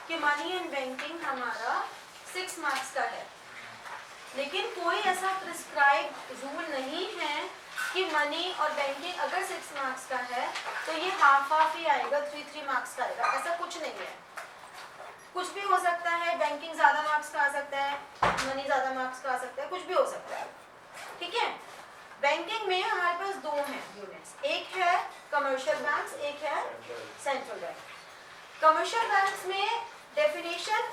कि money and banking हमारा 6 marks का है, लेकिन कोई ऐसा प्रिस्क्राइब रूल नहीं है कि मनी और बैंकिंग अगर 6 मार्क्स का है तो ये हाफ हाफ ही आएगा, 3 मार्क्स का आएगा, ऐसा कुछ नहीं है। कुछ भी हो सकता है, बैंकिंग ज़्यादा मार्क्स का आ सकता है, मनी ज़्यादा मार्क्स का आ सकता है, कुछ भी हो सकता है, ठीक है। बैंकिंग में हमारे पास 2 हैं यूनिट्स, एक है कमर्शियल बैंक्स, एक है सेंट्रल बैंक। कमर्शियल बैंक्स में डेफिनेशन,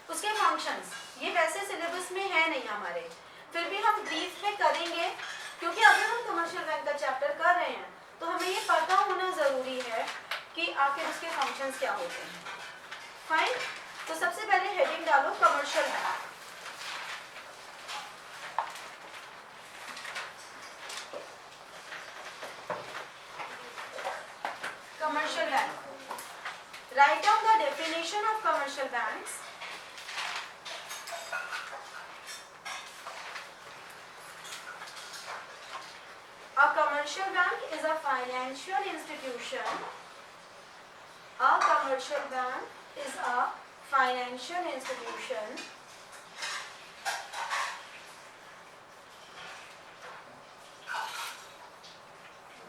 उसके फंक्शंस, ये वैसे सिलेबस में है नहीं हमारे, फिर भी हम ब्रीफ में करेंगे, क्योंकि अगर हम कमर्शियल बैंक का चैप्टर कर रहे हैं तो हमें ये पता होना ज़रूरी है कि आखिर उसके फंक्शंस क्या होते हैं। फाइन, तो सबसे पहले हेडिंग डालो commercial bank. Commercial bank, write down the definition of commercial banks. A commercial bank is a financial institution. A commercial bank is a financial institution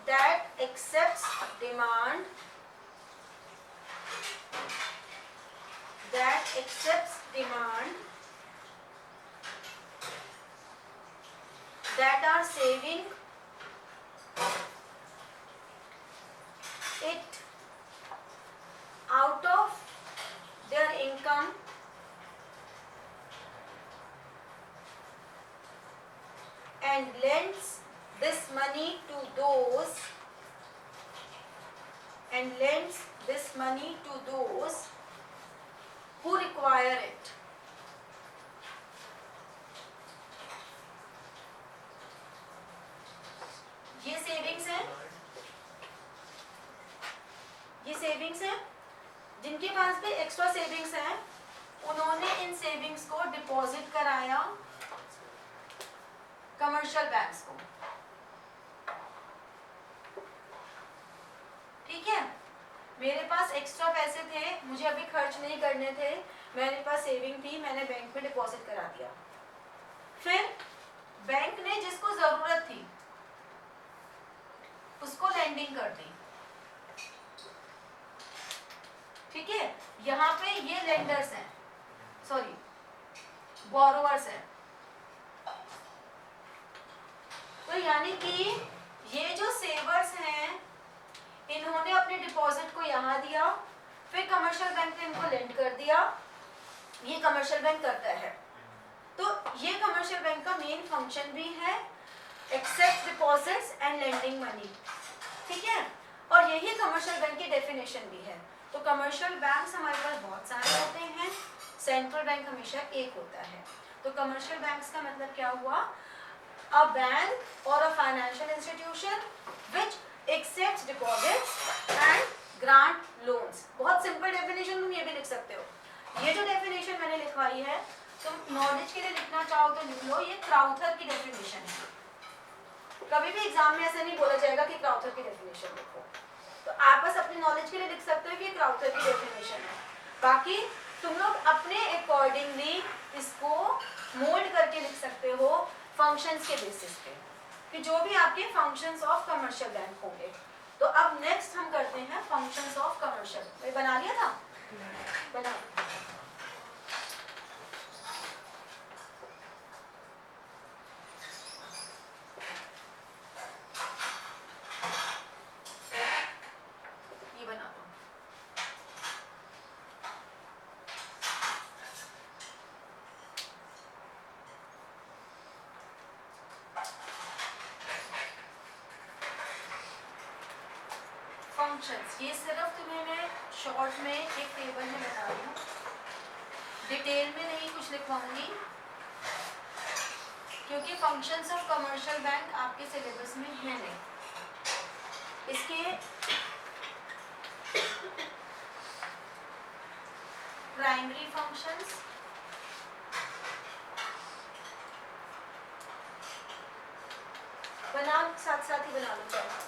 that accepts demand, that are saving it out of their income and lends this money to those who require it. ये savings है, जिनके पास भी extra savings है उन्होंने इन savings को deposit कराया commercial banks को, ठीक है। मेरे पास एक्स्ट्रा पैसे थे, मुझे अभी खर्च नहीं करने थे, मेरे पास सेविंग थी, मैंने बैंक में डिपॉजिट करा दिया, फिर बैंक ने जिसको जरूरत थी उसको लैंडिंग कर दी, ठीक है। यहाँ पे ये लेंडर्स हैं, सॉरी बोरोवर्स हैं, तो यानी कि ये जो सेवर्स हैं इन्होंने अपने डिपॉजिट को यहाँ दिया, फिर कमर्शियल बैंक ने इनको लेंड कर दिया, ये कमर्शियल बैंक करता है। तो ये कमर्शियल बैंक का मेन फंक्शन भी है, except deposits and lending money, ठीक है। और यही कमर्शियल बैंक की डेफिनेशन भी है। तो कमर्शियल बैंक्स हमारे पास बहुत सारे होते हैं, सेंट्रल बैंक हमेशा एक होता है। तो कमर्शियल बैंक्स का मतलब क्या हुआ, अ बैंक और a financial institution which accepts deposits and grant loans. बहुत सिंपल डेफिनेशन, तुम ये भी लिख सकते हो। ये जो डेफिनेशन मैंने लिखवाई है, तुम नॉलेज के लिए लिखना चाहो तो लिख लो, ये क्राउथर की डेफिनेशन है। कभी भी एग्जाम में ऐसा नहीं बोला जाएगा कि क्राउथर की डेफिनेशन लिखो, तो आप बस अपनी नॉलेज के लिए लिख सकते हो कि क्राउथर की डेफिनेशन है। बाकी तुम लोग अपने अकॉर्डिंगली इसको मोल्ड करके लिख सकते हो फंक्शंस के बेसिस पे, कि जो भी आपके फंक्शंस ऑफ कमर्शियल बैंक होंगे। तो अब नेक्स्ट हम करते हैं फंक्शंस ऑफ कमर्शियल। बना लिया था, बना। फंक्शंस, ये सिर्फ तुम्हें मैं शॉर्ट में एक टेबल में बता रही हूँ, डिटेल में नहीं कुछ लिखवाऊंगी, क्योंकि फंक्शंस ऑफ कमर्शियल बैंक आपके सिलेबस में है नहीं। इसके प्राइमरी फंक्शंस, बना साथ साथ ही बना लो चाहिए।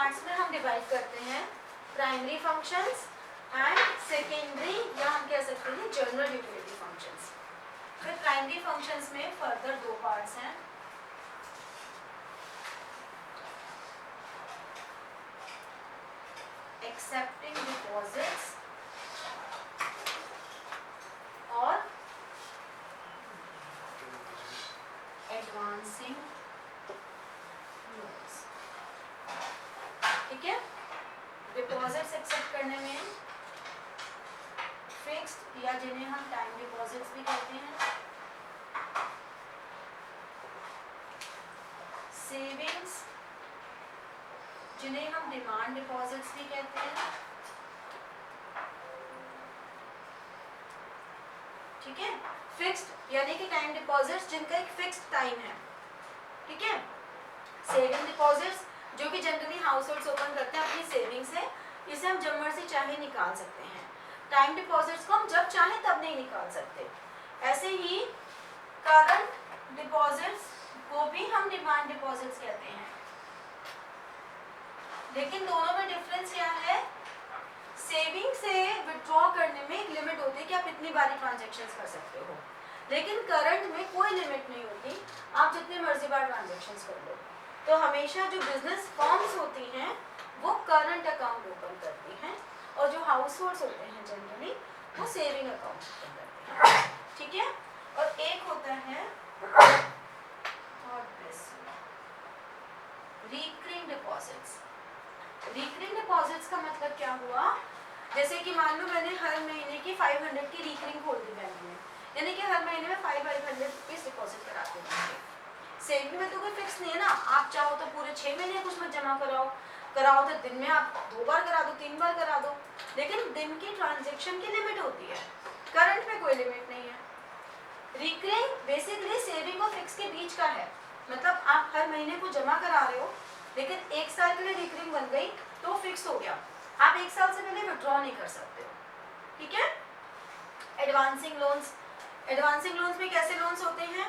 पार्ट्स में हम डिवाइड करते हैं, प्राइमरी फंक्शंस एंड सेकेंडरी, या हम कह सकते हैं जनरल यूटिलिटी फंक्शंस। फिर प्राइमरी फंक्शंस में फर्दर 2 पार्ट्स हैं, एक्सेप्टिंग डिपॉजिट्स और एडवांसिंग लोन्स। ठीक है, डिपॉजिट्स एक्सेप्ट करने में फिक्स्ड या जिन्हें हम टाइम डिपॉजिट्स भी कहते हैं, सेविंग्स जिन्हें हम डिमांड डिपॉजिट्स भी कहते हैं। ठीक है, फिक्स्ड यानी कि टाइम डिपॉजिट्स जिनका एक फिक्स्ड टाइम है। ठीक है, सेविंग डिपॉजिट्स जो कि जनरली हाउस होल्ड्स ओपन करते हैं अपनी सेविंग से, इसे हम जब मर्जी चाहे निकाल सकते हैं। टाइम डिपॉजिट्स को हम जब चाहे तब नहीं निकाल सकते। ऐसे ही करंट डिपॉजिट्स को भी हम डिमांड डिपॉजिट्स कहते हैं, लेकिन दोनों में डिफरेंस क्या है? सेविंग से विड्रॉ करने में एक लिमिट होती है कि आप इतनी बारी ट्रांजैक्शंस कर सकते हो, लेकिन करंट में कोई लिमिट नहीं होती, आप जितने मर्जी बार ट्रांजैक्शंस कर लो। तो हमेशा जो बिजनेस फर्म्स होती हैं वो करंट अकाउंट ओपन करती हैं, और जो हाउस होल्ड्स होते हैं जनरली वो सेविंग अकाउंट ओपन करते हैं। ठीक है, और एक होता है रिकरिंग डिपॉजिट्स। रिकरिंग डिपॉजिट्स का मतलब क्या हुआ? जैसे कि मान लो मैंने हर महीने की 500 की रिकरिंग खोल दी बैंक में, यानी कि हर महीने में 500 रुपीज डिपॉजिट कराते हैं। सेविंग में तो कोई फिक्स नहीं है ना, आप चाहो तो पूरे 6 महीने कुछ मत जमा कराओ तो दिन में आप 2 बार करा दो, 3 बार करा दो, लेकिन दिन की ट्रांजैक्शन की लिमिट होती है, करंट में कोई लिमिट नहीं है। रिकरिंग बेसिकली सेविंग और फिक्स के बीच का है, मतलब आप हर महीने को जमा करा रहे हो, लेकिन 1 साल के लिए रिकरिंग बन गई तो फिक्स हो गया, आप 1 साल से पहले विड्रॉ नहीं कर सकते हो। ठीक है, एडवांसिंग लोन्स। एडवांसिंग लोन्स में कैसे लोन्स होते हैं?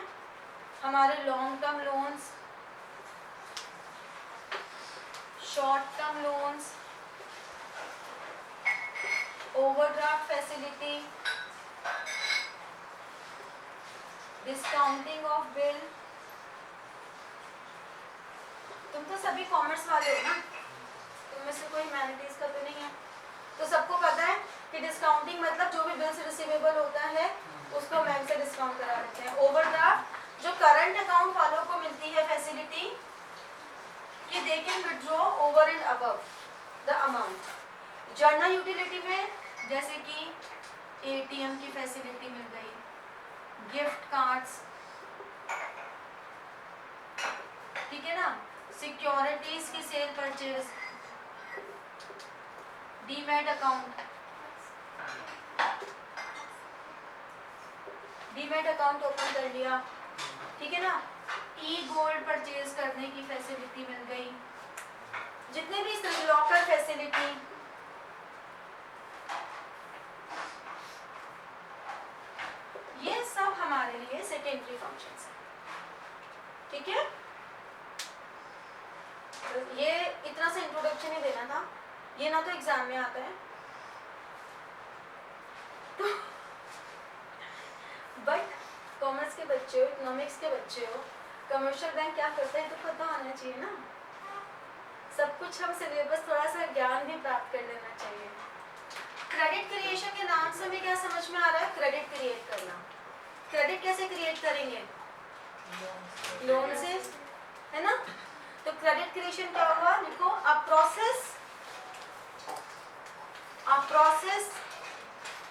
हमारे long term loans, short term loans, overdraft facility, discounting of bill. तुम तो सभी कॉमर्स वाले हो ना, तुम में से कोई ह्यूमैनिटीज का तो नहीं है, तो सबको पता है कि डिस्काउंटिंग मतलब जो भी बिल्स रिसीवेबल होता है उसको बैंक से डिस्काउंट करा देते हैं। ओवरड्राफ्ट जो करंट अकाउंट वालों को मिलती है फैसिलिटी कि they can withdraw over and above the amount. General utility में जैसे कि एटीएम की फैसिलिटी मिल गई, गिफ्ट कार्ड्स, ठीक है ना, सिक्योरिटीज की cell purchase, demat account, demat account open कर लिया, ठीक है ना, ई गोल्ड परचेज करने की फैसिलिटी मिल गई, जितने भी लॉकर फैसिलिटी, ये सब हमारे लिए सेकेंडरी फंक्शंस हैं। ठीक है, तो ये इतना सा इंट्रोडक्शन ही देना था, ये ना तो एग्जाम में आता है तो बट कॉमर्स के बच्चे हो, इकोनॉमिक्स के बच्चे हो, कमर्शियल बैंक क्या करते हैं तो पता होना चाहिए ना, सब कुछ हम सिलेबस थोड़ा सा ज्ञान भी प्राप्त कर लेना चाहिए। क्रेडिट क्रिएशन के नाम से हमें क्या समझ में आ रहा है? क्रेडिट क्रिएट करना। क्रेडिट कैसे क्रिएट करेंगे? लोन से, है ना। तो क्रेडिट क्रिएशन क्या होगा? लिखो, a process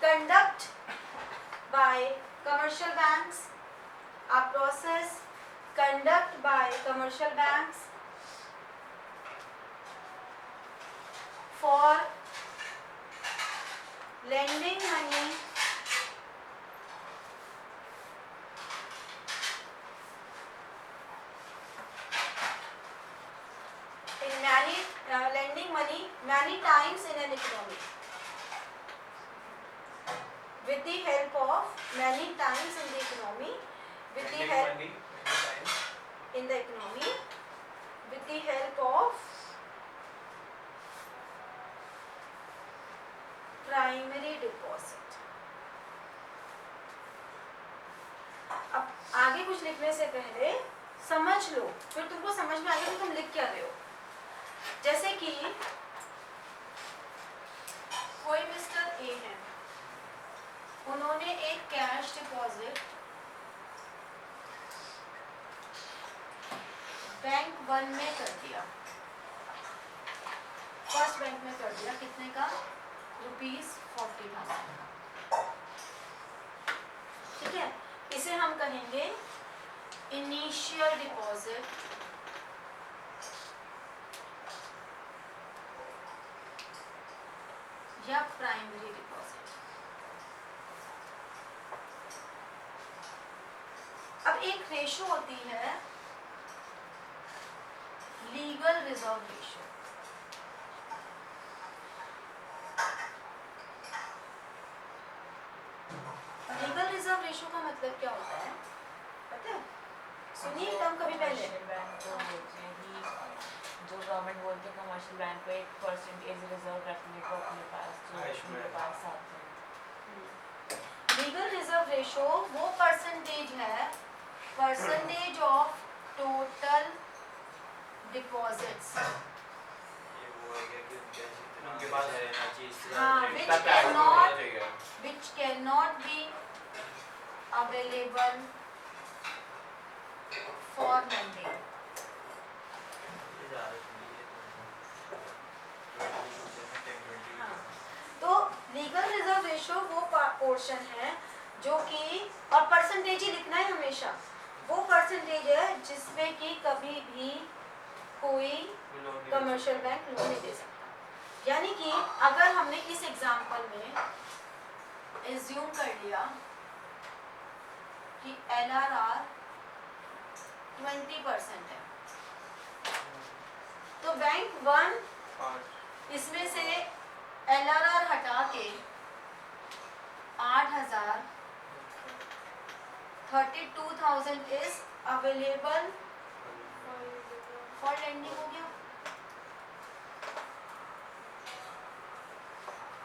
conduct bye commercial banks, a process conducted by commercial banks for lending money in lending money many times in an economy with the help of many times in the economy with the help in the economy with the help of primary deposit. अब आगे कुछ लिखने से पहले समझ लो, फिर तुमको समझ में आएगा कि तुम लिख क्या रहे हो। जैसे कि कोई मिस्टर ए है, उन्होंने एक कैश डिपॉजिट बैंक 1 में कर दिया, फर्स्ट बैंक में कर दिया, कितने का? ₹40,000। ठीक है, इसे हम कहेंगे इनिशियल डिपॉजिट या प्राइमरी डिपॉजिट। अब एक रेशो होती है legal reserve ratio. Legal reserve ratio का मतलब क्या होता है पता है? सुनिए टर्म कभी पहले। बैंक को बोलते हैं कि जो गवर्नमेंट बोलते हैं कमर्शियल बैंक को 1% रिजर्व रखने को अपने पास, जो उनके पास आते हैं। लीगल रिजर्व रेशो वो परसेंटेज है, परसेंटेज ऑफ टोटल डिपॉजिट्स, उनके पास रहना चाहिए, हाँ, which cannot be available for lending। हाँ, तो लीगल रिजर्व रेशो वो पोर्शन है जो कि, और परसेंटेज ही लिखना है हमेशा, वो परसेंटेज है जिसमें कि कभी भी कोई कमर्शियल बैंक लोन नहीं दे सकता। यानी कि अगर हमने इस एग्जांपल में एज्यूम कर लिया कि LRR 20% है, तो बैंक 1 इसमें से LRR हटा के 8,000 32,000 इज अवेलेबल फॉर लेंडिंग।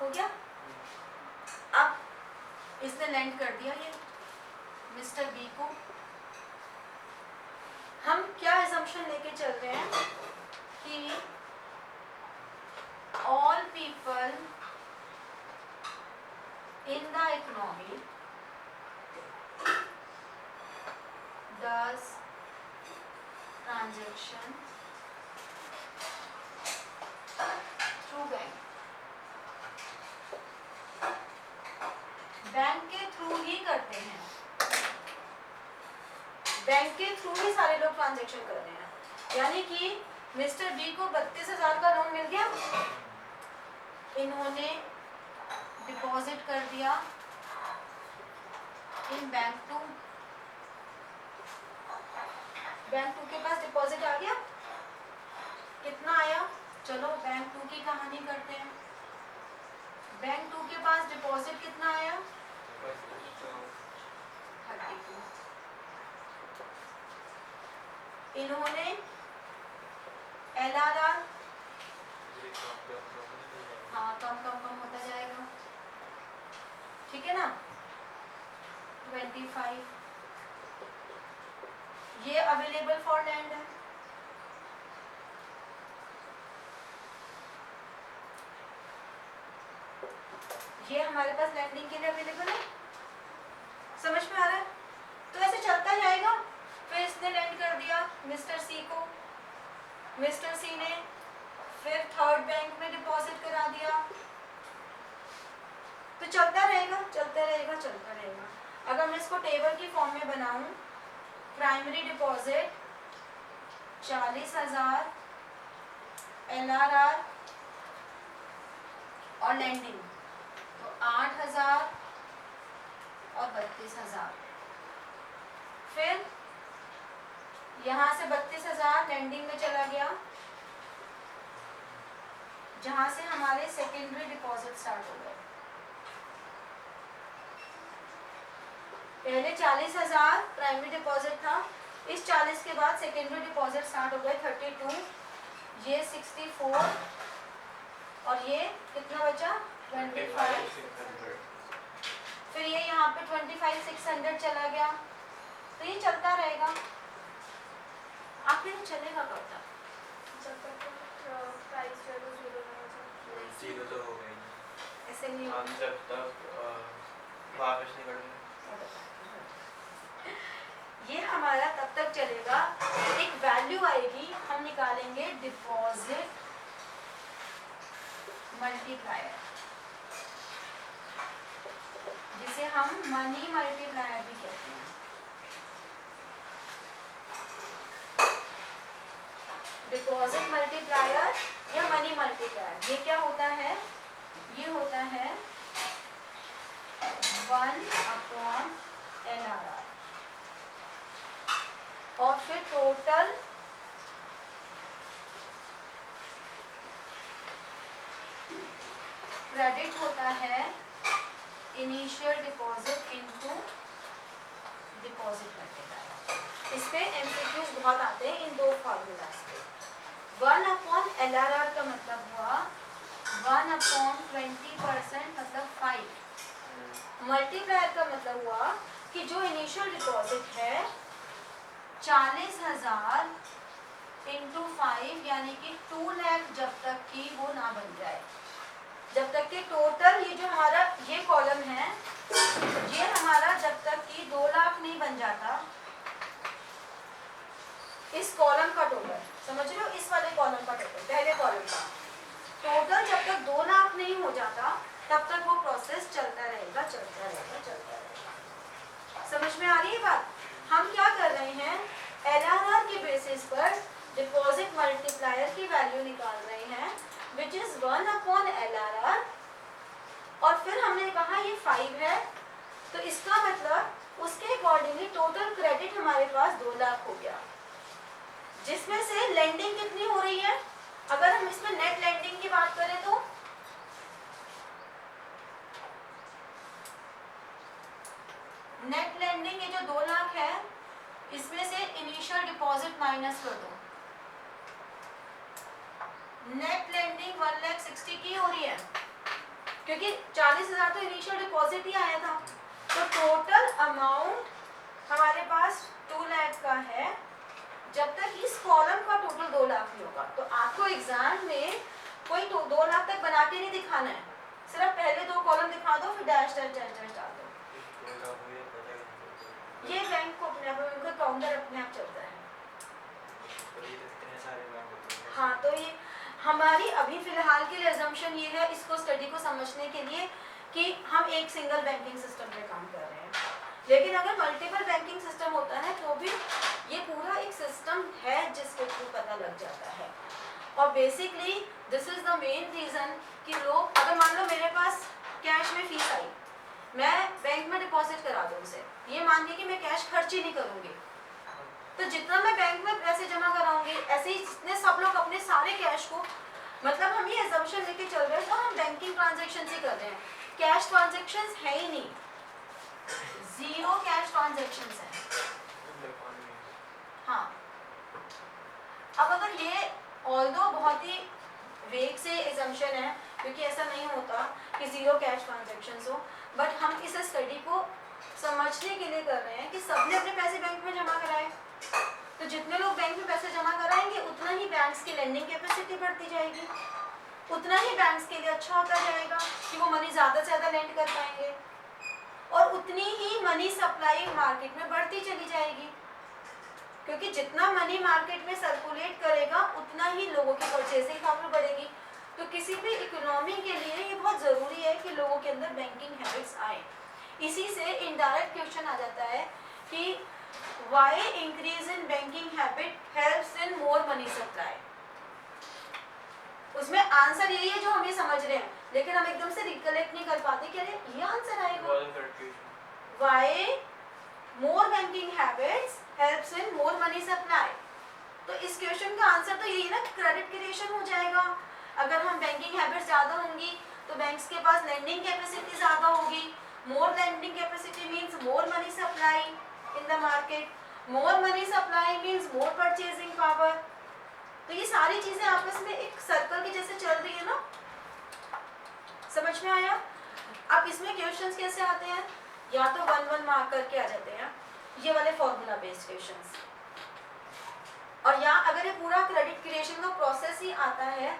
हो गया? अब इसने लैंड कर दिया ये मिस्टर बी को। हम क्या assumption लेके चल रहे हैं कि all people in the economy does transaction through bank। Bank के थ्रू ही करते हैं, बैंक के थ्रू ही सारे लोग ट्रांजैक्शन कर रहे हैं। यानी कि मिस्टर बी को 32,000 का लोन मिल गया, इन्होंने डिपॉजिट कर दिया इन बैंक 2। बैंक 2 के पास डिपॉजिट आ गया, कितना आया? चलो बैंक 2 की कहानी करते हैं। बैंक 2 के पास डिपॉजिट कितना आया? 32। इन्होंने LRR, हाँ कम होता जाएगा, ठीक है ना, 25। ये अवेलेबल फॉर लैंड है। ये हमारे पास लैंडिंग के लिए अवेलेबल है। समझ में आ रहा है? तो ऐसे चलता जाएगा। फिर इसने लैंड कर दिया मिस्टर सी को, मिस्टर सी ने फिर थर्ड बैंक में डिपॉजिट करा दिया, तो चलता रहेगा चलता रहेगा चलता रहेगा। अगर मैं इसको टेबल की फॉर्म में बनाऊं, प्राइमरी डिपॉजिट 40,000, LRR और लैंडिंग तो 8,000 और 32,000। फिर यहाँ से 32,000 लैंडिंग में चला गया, जहां से हमारे सेकेंडरी डिपॉजिट स्टार्ट हो गए। पहले 40,000 प्राइमरी डिपॉजिट था, इस 40 के बाद सेकेंडरी डिपॉजिट स्टार्ट हो गए 32, ये 64 और ये कितना बचा 25 फिर ये यहाँ पे 25,600 चला गया, तो ये चलता रहेगा। आखिर चलेगा कब तक? जब तक प्राइस जो है वो जीरो ना हो जाए। जीरो तो हो गई ऐसे नहीं हम जब तक वापस नहीं करेंगे। ये हमारा तब तक चलेगा, एक वैल्यू आएगी, हम निकालेंगे डिपॉजिट मल्टीप्लायर, जिसे हम मनी मल्टीप्लायर भी कहते हैं। डिपॉजिट मल्टीप्लायर या मनी मल्टीप्लायर, ये क्या होता है? ये होता है 1/LRR और फिर टोटल क्रेडिट होता है initial deposit into deposit multiplier. इस पे एमसीक्यूज बहुत आते हैं इन दो फॉर्मूलाज पे। 1/LRR का मतलब हुआ 1/20% मतलब 5। मल्टीप्लायर का मतलब हुआ कि जो इनिशियल डिपॉजिट है 40,000 इंटू 5 यानी कि 2 लाख, जब तक कि वो ना बन जाए, जब तक कि टोटल ये जो हमारा ये कॉलम है, ये हमारा जब तक कि 2 लाख नहीं बन जाता, इस कॉलम का टोटल समझ रहे हो, इस वाले कॉलम का टोटल, पहले कॉलम का टोटल जब तक 2 लाख नहीं हो जाता तब तक वो प्रोसेस चलता रहेगा, चलता रहेगा, चलता रहेगा। समझ में आ रही है बात? हम क्या कर रहे हैं, LRR के बेसिस पर डिपॉजिट मल्टीप्लायर की वैल्यू निकाल रहे हैं, विच इज 1/LRR, और फिर हमने कहा ये 5 है, तो इसका मतलब उसके अकॉर्डिंगली टोटल क्रेडिट हमारे पास 2 लाख हो गया, जिसमें से लेंडिंग कितनी हो रही है? अगर हम इसमें नेट लेंडिंग की बात करें तो नेट लेंडिंग ये जो 2 लाख है, इसमें से इनिशियल डिपॉजिट माइनस कर दो, नेट लेंडिंग 1,60,000 की हो रही है, क्योंकि 40,000 तो इनिशियल डिपॉजिट ही आया था, तो टोटल अमाउंट हमारे पास 2 लाख का है, जब तक इस कॉलम का टोटल 2 लाख नहीं होगा। तो आपको एग्जाम में कोई 2 लाख तक बना के नहीं दिखाना है, सिर्फ पहले 2 कॉलम दिखा दो, फिर डैश डैश डैश डैश डाल दो। ये बैंक को अपने आप, उनका काउंटर अपने आप चलता है। हाँ, तो ये हमारी अभी फिलहाल के लिए अजम्पशन ये है, इसको स्टडी को समझने के लिए, कि हम एक सिंगल बैंकिंग सिस्टम पे काम कर रहे हैं, लेकिन अगर मल्टीपल बैंकिंग सिस्टम होता है तो भी ये पूरा एक सिस्टम है जिसके थ्रू पता लग जाता है। और basically this is the main reason कि लोग, अगर मान लो मेरे पास कैश में फीस आई, मैं बैंक में डिपॉजिट करा दूं उसे, ये मान के कि मैं कैश खर्च ही नहीं करूंगी, तो जितना मैं बैंक में पैसे जमा कराऊंगी, ऐसे ही जितने सब लोग अपने सारे कैश को, मतलब हम ये अजम्पशन लेके चल रहे हैं तो हम बैंकिंग ट्रांजैक्शन ही कर रहे हैं, कैश ट्रांजैक्शंस है ही नहीं, जीरो कैश ट्रांजैक्शंस हैं। हाँ, अब अगर ये ऑल्दो बहुत ही वेग से अजम्पशन है, क्योंकि ऐसा नहीं होता कि जीरो कैश ट्रांजैक्शंस हो, बट हम इस स्टडी को समझने के लिए कर रहे हैं कि सबने अपने पैसे बैंक में जमा कराए, तो जितने लोग बैंक में पैसे जमा कराएंगे उतना ही बैंक्स की लेंडिंग कैपेसिटी बढ़ती जाएगी, उतना ही बैंक्स के लिए अच्छा होता जाएगा कि वो मनी ज़्यादा से ज़्यादा लेंड कर पाएंगे, और उतनी ही मनी सप्लाई मार्केट में बढ़ती चली जाएगी, क्योंकि जितना मनी मार्केट में सर्कुलेट करेगा उतना ही लोगों की परचेसिंग पावर बढ़ेगी। तो किसी भी इकोनॉमी के लिए ये बहुत ज़रूरी है कि लोगों के अंदर बैंकिंग हैबिट्स आए। इसी से इनडायरेक्ट क्वेश्चन आ जाता है कि why increase in banking habit helps in more money supply. उसमें आंसर यही है जो हम ये समझ रहे हैं, लेकिन हम एकदम से रिकलेक्ट नहीं कर पाते कि अरे ये आंसर आएगा, why more banking habits helps in more money supply. तो इस क्वेश्चन का आंसर तो यही ना, क्रेडिट क्रिएशन हो जाएगा। अगर हम बैंकिंग हैबिट्स ज़्यादा होंगी तो बैंक्स के पास लेंडिंग कैपेसिटी ज़्यादा होगी, more lending capacity means more money supply in the market, more money supply means more purchasing power. तो ये सारी चीज़ें आपस में एक सर्कल की जैसे चल रही है ना, समझ में आया? अब इसमें क्वेश्चंस कैसे आते हैं? या तो 1-1 मार्क करके आ जाते हैं, ये वाले फॉर्मूला बेस्ड क्वेश्चंस, और या अगर ये पूरा क्रेडिट क्रिएशन का प्रोसेस ही आता है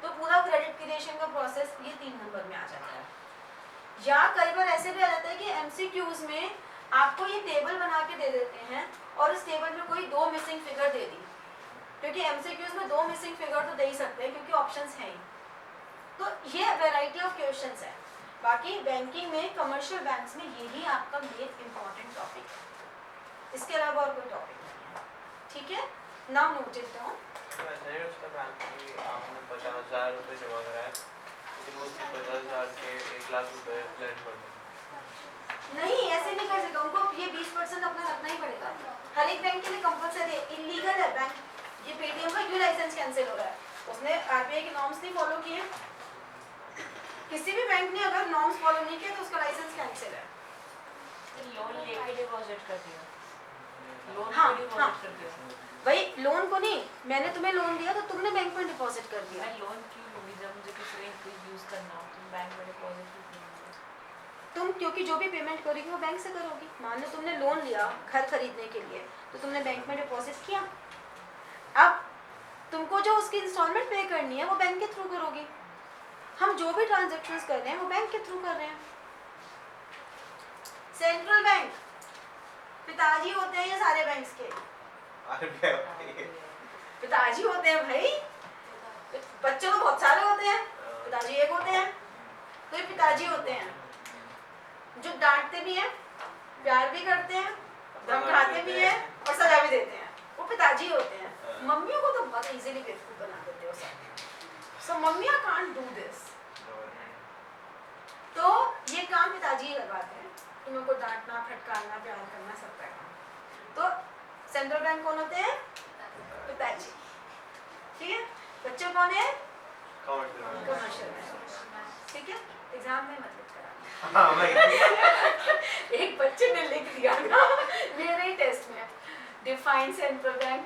तो पूरा क्रेडिट क्रिएशन का प्रोसेस ये 3 नंबर में आ जाता है। या कई बार ऐसे भी आ जाता है कि एमसीक्यूज में आपको ये टेबल बना के दे देते हैं और इस टेबल में कोई 2 मिसिंग फिगर दे दी, क्योंकि एमसीक्यूज में 2 मिसिंग फिगर तो दे ही सकते हैं क्योंकि ऑप्शंस हैं ही। तो ये वैरायटी ऑफ क्वेश्चंस है। बाकी बैंकिंग में, कमर्शियल बैंक्स में यही आपका मेन इंपॉर्टेंट टॉपिक है, इसके अलावा और कोई टॉपिक नहीं है। ठीक है, नाउ नोट इट डाउन। वैसे ही उसका बैंक की आपने 50,000 रुपये जमा कराया, लेकिन वो 50,000 के 1 लाख रुपये क्लेम कर दिए। नहीं, ऐसे नहीं कर सकता, उनको ये 20% अपना रखना ही पड़ेगा। हर एक बैंक के लिए कंपलसरी है, इलीगल है बैंक। ये पेटीएम का क्यों लाइसेंस कैंसिल हो रहा है? उसने आरबीआई के नॉर्म्स नहीं फॉलो किए। किसी भी बैंक ने अगर नॉर्म्स फॉलो नहीं किए तो उसका लाइसेंस कैंसिल है। लोन लेके डिपॉजिट कर दिया, लोन हाँ, को हाँ। डिपॉजिट कर दिया। भाई लोन को नहीं, मैंने तुम्हें लोन दिया तो तुमने बैंक में डिपॉजिट कर दिया। मैं लोन क्यों लूँगी जब मुझे किसी ने कोई यूज़ करना हो, तुम बैंक में डिपॉजिट क्यों करोगे? तुम क्योंकि जो भी पेमेंट करोगी वो बैंक से करोगी। मान लो तुमने लोन लिया घर खरीदने के लिए तो तुमने बैंक में डिपॉजिट किया, अब तुमको जो उसकी इंस्टॉलमेंट पे करनी है वो बैंक के थ्रू करोगी। हम जो भी ट्रांजैक्शंस कर रहे हैं वो बैंक के थ्रू कर रहे हैं। सेंट्रल बैंक पिताजी होते हैं ये सारे बैंक्स के, पिताजी होते हैं भाई। बच्चे तो बहुत सारे होते हैं, पिताजी एक होते हैं, तो ये पिताजी होते हैं जो डांटते भी हैं, प्यार भी करते हैं, धमकाते भी हैं और सजा भी देते हैं, वो पिताजी होते हैं। मम्मियों को तो बहुत इजीली बेवकूफ बना देते हो सब। सो मम्मियाँ कांट डू दिस। तो ये काम पिताजी ही करवाते हैं, तुम्हें को डांटना, फटकारना, प्यार करना, सबका काम। तो सेंट्रल बैंक कौन होते हैं? पिताजी। ठीक है, बच्चे कौन है? Commercial bank. ठीक है, एग्जाम में मत लिख करा। एक बच्चे ने लिख दिया ना मेरे ही टेस्ट में, define central bank.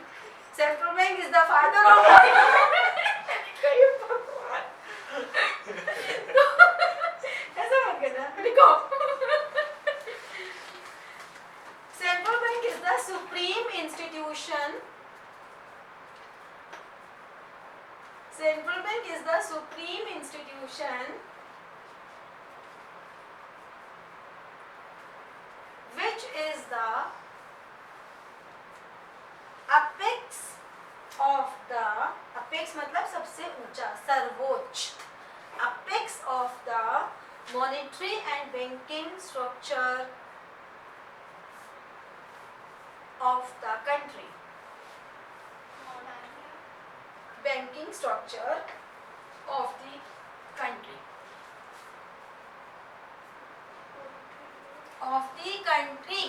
Central bank is the father of ऐसा मत करना, लिखो। Central bank is the supreme institution. Central Bank is the supreme institution which is the apex of the, apex मतलब सबसे ऊंचा, सर्वोच्च, apex of the monetary and banking structure of the country. Banking structure of the country. Of the country.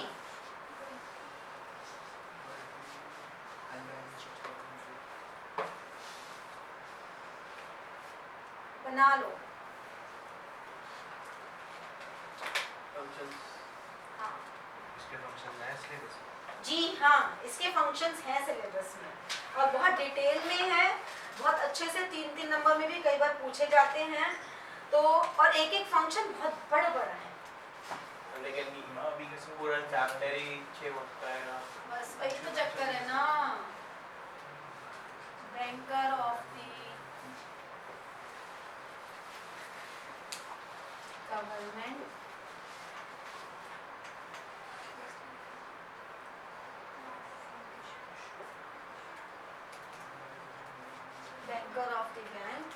बना लो। हाँ। इसके function है syllabus में? जी हाँ, इसके फंक्शंस हैं सिलेबस में और बहुत डिटेल में है, बहुत अच्छे से 3-3 नंबर में भी कई बार पूछे जाते हैं। तो और एक एक फंक्शन बहुत बड़ा बड़ा है। लेकिन अभी किसी पूरा चैप्टर ही 6 होता है ना। बस वही तो चक्कर है ना, banker of the government, banker of the bank,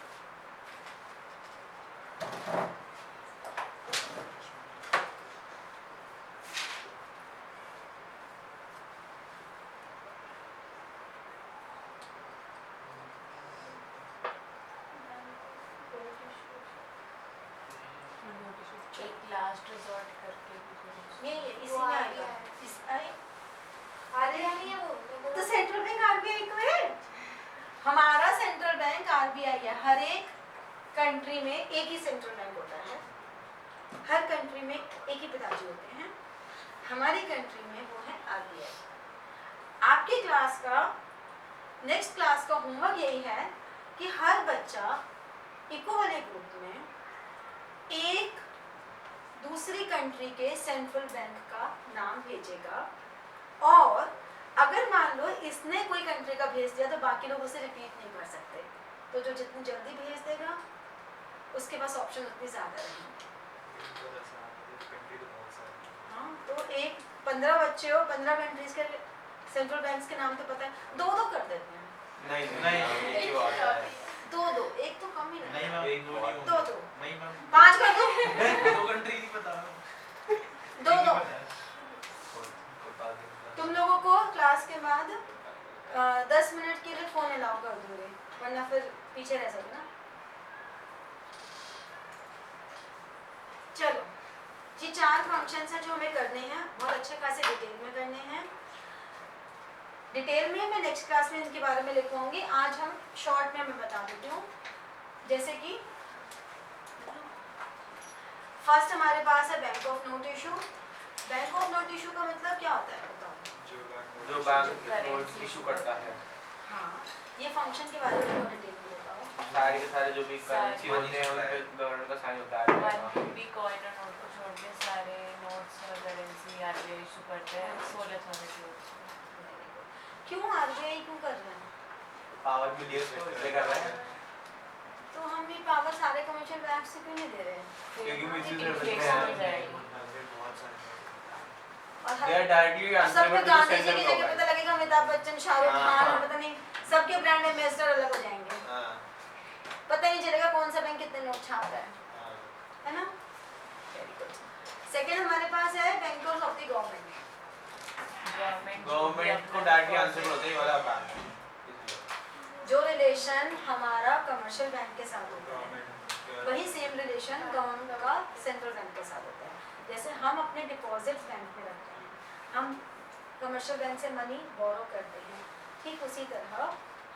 एक लास्ट रिजॉर्ट करके भी कुछ। ये इसी में आएगा। इस आरबीआई है वो, तो सेंट्रल बैंक आरबीआई को है। हमारा सेंट्रल बैंक आरबीआई है। हर एक कंट्री में एक ही सेंट्रल बैंक होता है, हर कंट्री में एक ही पिताजी होते हैं। हमारी कंट्री में वो है आरबीआई। आपके क्लास का नेक्स्ट क्लास का होमवर्क यही है कि हर बच्चा इको वाले ग्रुप में एक दूसरी कंट्री के सेंट्रल बैंक का नाम भेजेगा, और अगर मान लो इसने कोई कंट्री का भेज दिया तो बाकी लोग उसे रिपीट नहीं कर सकते, तो जो जितनी जल्दी भेज देगा उसके पास ऑप्शन उतनी ज़्यादा रहेंगे। हाँ, तो एक 15 बच्चे हो, 15 कंट्रीज के सेंट्रल बैंक्स के नाम तो पता है, दो दो कर देते हैं। नहीं एक ही बात है। दो दो, एक तो कम ही नहीं है। मैम, एक दो नहीं दो दो, नहीं मैम, 5 कर दो, दो कंट्री नहीं पता मैम, दो एक ही दो। पता है। तुम लोगों को क्लास के बाद 10 मिनट के लिए फोन अलाउ कर दूंगे, वरना फिर पीछे रह सकते ना। चलो, ये 4 फंक्शंस हैं जो हमें करने हैं, बहुत अच्छे खासे डिटेल में करने हैं। डिटेल में मैं नेक्स्ट क्लास में इनके बारे में लिखवाऊंगी, आज हम शॉर्ट में मैं बता देती हूँ। जैसे कि फर्स्ट हमारे पास है bank of note issue. Bank of note issue का मतलब क्या होता है बताओ? जो बैंक नोट्स इशू करता है, हाँ, ये फंक्शन के बारे में बहुत डिटेल में बताओ। सारे के सारे जो भी करेंसी होते हैं उन पे गवर्नमेंट का साइन होता है। वन भी कॉइन और नोट को छोड़ के सारे नोट्स और करेंसी आरबीआई इशू करते हैं, सोल अथॉरिटी होती है। क्यों आरबीआई क्यों कर रहे हैं? पावर मिली है तो इसलिए कर रहे हैं। तो हम ये पावर सारे कमर्शियल बैंक से क्यों नहीं दे रहे हैं? क्योंकि वो इसी इन्फ्लेशन हो जाएगी। और They are directly और सबको answerable to the Gandhi ji central की जगह government. पता लगेगा अमिताभ बच्चन, शाहरुख हाँ, खान, हाँ। और पता नहीं सबके ब्रांड एम्बेसडर अलग हो जाएंगे, हाँ, पता नहीं चलेगा कौन सा बैंक कितने नोट छाप रहा हाँ। है ना? Very good. सेकंड हमारे पास है bankers of the government. Government को डायरेक्टली आंसर होता है ये वाला बैंक, इसलिए। जो रिलेशन हमारा कमर्शियल बैंक के साथ होता है वही सेम रिलेशन गवर्नमेंट का सेंट्रल बैंक के साथ होता है। जैसे हम अपने डिपॉजिट्स बैंक में रखते हैं, हम कमर्शियल बैंक से मनी बोरो करते हैं, ठीक उसी तरह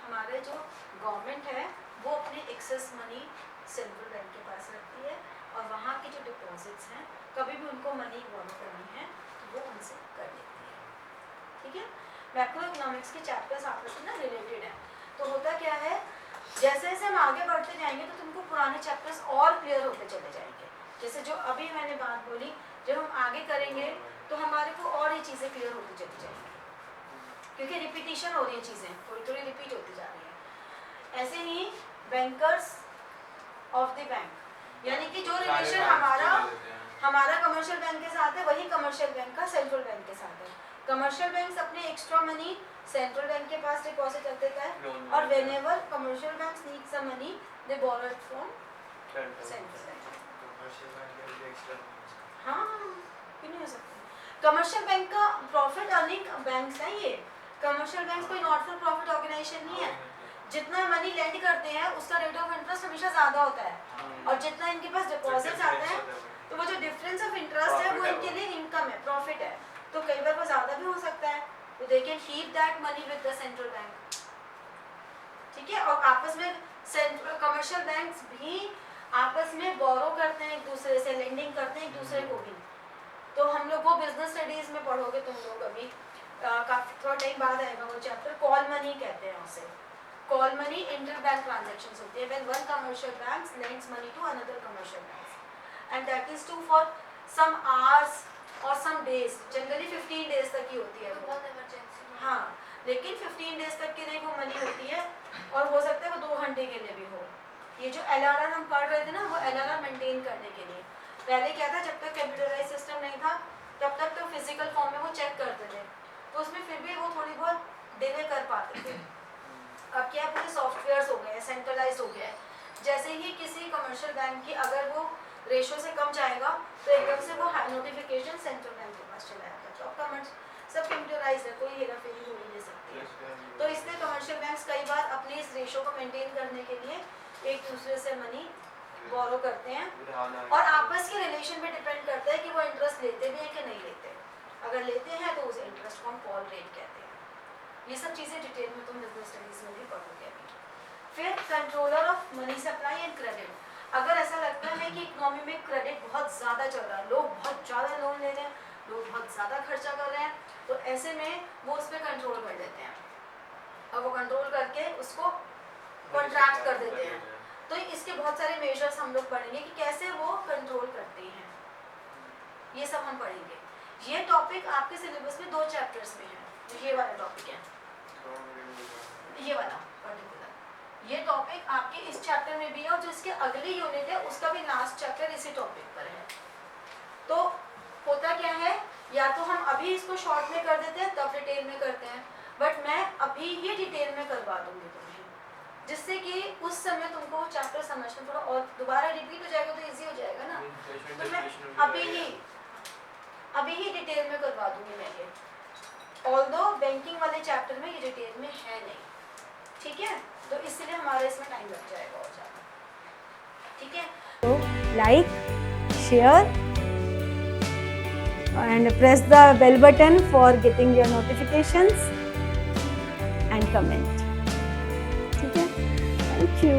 हमारे जो गवर्नमेंट है वो अपने एक्सेस मनी सेंट्रल बैंक के पास रखती है, और वहाँ के जो डिपॉजिट्स हैं कभी भी उनको मनी बोरो करनी है तो वो उनसे कर लेती है। ठीक है, मैक्रो इकोनॉमिक्स के चैप्टर्स आपस में ना रिलेटेड हैं। तो होता क्या है, जैसे जैसे हम आगे बढ़ते जाएंगे तो तुमको पुराने चैप्टर्स और क्लियर होते चले जाएंगे। जैसे जो अभी मैंने बात बोली, जब हम आगे करेंगे तो हमारे को और ये चीज़ें क्लियर होती चली जाएंगी, क्योंकि रिपीटिशन हो रही है, चीज़ें थोड़ी थोड़ी रिपीट होती जा रही है। ऐसे ही बैंकर्स ऑफ द बैंक, यानी कि जो रिलेशन हमारा कमर्शियल बैंक के साथ है वही कमर्शियल बैंक का सेंट्रल बैंक के साथ है। कमर्शियल बैंक अपने एक्स्ट्रा मनी सेंट्रल बैंक के पास डिपॉजिट रख देता है, और whenever commercial banks need some money they borrow it from central bank. हाँ, क्यों नहीं हो सकता? कमर्शियल बैंक का प्रॉफिट अर्निंग बैंक्स है ये। कमर्शियल बैंक कोई नॉट फॉर प्रॉफिट ऑर्गेनाइजेशन नहीं है। जितना मनी लेंड करते हैं उसका रेट ऑफ इंटरेस्ट हमेशा ज़्यादा होता है, और जितना इनके पास डिपॉजिट्स आते हैं तो वो जो डिफरेंस ऑफ इंटरेस्ट है वो इनके लिए इनकम है, प्रॉफिट है। तो कई बार वो ज़्यादा भी हो सकता है, तो they can keep that money with the central bank. ठीक है, और आपस में सेंट्रल कमर्शियल बैंक्स भी आपस में बोरो करते हैं एक दूसरे से, लेंडिंग करते हैं एक दूसरे को भी। तो हम लोग वो बिजनेस स्टडीज में पढ़ोगे तुम लोग अभी, काफी थोड़ा टाइम बाद आएगा वो चैप्टर, कॉल मनी कहते हैं उसे। Call money inter bank transactions होती है, when one commercial bank lends money to another commercial bank, and that is to for some hours और सम डेज, जनरली 15 डेज तक की होती है वो। बहुत इमरजेंसी। हाँ, लेकिन 15 डेज तक की नहीं वो मनी होती है, और हो सकता है वो 2 घंटे के लिए भी हो। ये जो LRR हम पढ़ रहे थे ना, वो LRR मेंटेन करने के लिए। पहले क्या था, जब तक कंप्यूटराइज सिस्टम नहीं था तब तक तो फिजिकल फॉर्म में वो चेक करते थे, तो उसमें फिर भी वो थोड़ी बहुत डिले कर पाते थे। अब क्या पूरे सॉफ्टवेयर्स हो गए, सेंट्रलाइज हो गया है। जैसे ही किसी कमर्शियल बैंक की अगर वो रेशो से कम जाएगा तो एकदम से वो नोटिफिकेशन सेंट्रल बैंक के पास चला जाता है। तो अब कमर्स सब कंप्यूटराइज है, कोई हेरा फेरी हो ही नहीं सकती है। तो इसलिए कमर्शियल बैंक्स कई बार अपने इस रेशो को मेंटेन करने के लिए एक दूसरे से मनी बोरो करते हैं, और आपस के रिलेशन पे डिपेंड करता है कि वो इंटरेस्ट लेते भी हैं कि नहीं लेते। अगर लेते हैं तो उस इंटरेस्ट को हम कॉल रेट कहते हैं। ये सब चीज़ें डिटेल में तुम बिजनेस स्टडीज में भी पढ़ोगे। फिर controller of money supply and credit, अगर ऐसा लगता है कि इकोनॉमी में क्रेडिट बहुत ज़्यादा चल रहा है, लोग बहुत ज़्यादा लोन ले रहे हैं, लोग बहुत ज़्यादा खर्चा कर रहे हैं, तो ऐसे में वो उस पर कंट्रोल कर देते हैं, और वो कंट्रोल करके उसको कॉन्ट्रैक्ट कर देते हैं। तो इसके बहुत सारे मेजर्स हम लोग पढ़ेंगे कि कैसे वो कंट्रोल करते हैं, ये सब हम पढ़ेंगे। ये टॉपिक आपके सिलेबस में 2 चैप्टर्स में है, ये वाला टॉपिक है, ये वाला पर्टिकुलर। ये टॉपिक आपके इस चैप्टर में भी है और जो इसके अगली यूनिट है उसका भी लास्ट चैप्टर इसी टॉपिक पर है। तो होता क्या है, या तो हम अभी इसको शॉर्ट में कर देते हैं तब डिटेल में करते हैं, बट मैं अभी ही डिटेल में करवा दूंगी तुम्हें, जिससे कि उस समय तुमको चैप्टर समझना थोड़ा और दोबारा रिपीट हो जाएगा तो इजी हो जाएगा ना। तो मैं अभी ही डिटेल में करवा दूंगी मैं ये, ऑल्दो बैंकिंग वाले चैप्टर में ये डिटेल में है नहीं, ठीक है, तो इसलिए हमारा इसमें टाइम लग जाएगा और ज़्यादा, ठीक है। So like, share and press the bell button for getting your notifications and comment. ठीक है, thank you.